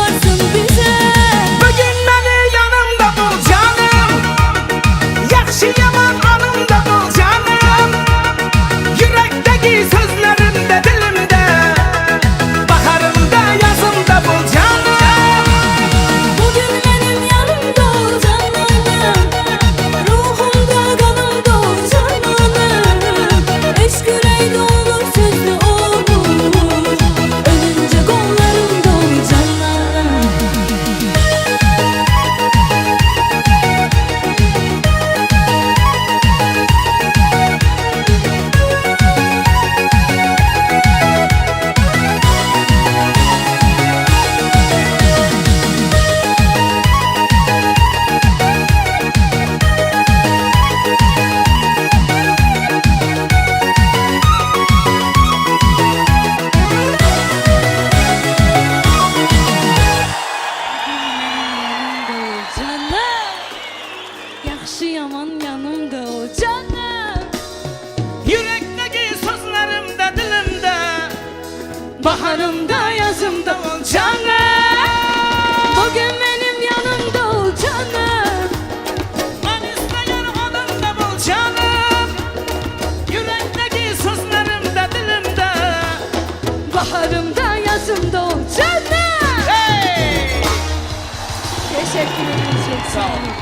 varsın bize. Bugün beni yanımda bul canım, yaxşı yaman anımda bul canım. Yürekteki sözlerimde dilimde, baharımda yazımda bul canım. Bugün benim yanımda ol cananım, ruhumda kanımda ol cananım. Eşk yüreğde olur sözlü olur, ölünce kollarımda ol cananım. Yaxşı yaman yanımda ol canım. Yürekteki sözlerimde dilimde, baharımda yazımda ol canım. Bugün benim yanımda ol canım. Ben isteyen adımda bul canım. Yürekteki sözlerimde dilimde, Baharımda yazımda ol canım. hey! Teşekkür ederim. Çok sağ olun.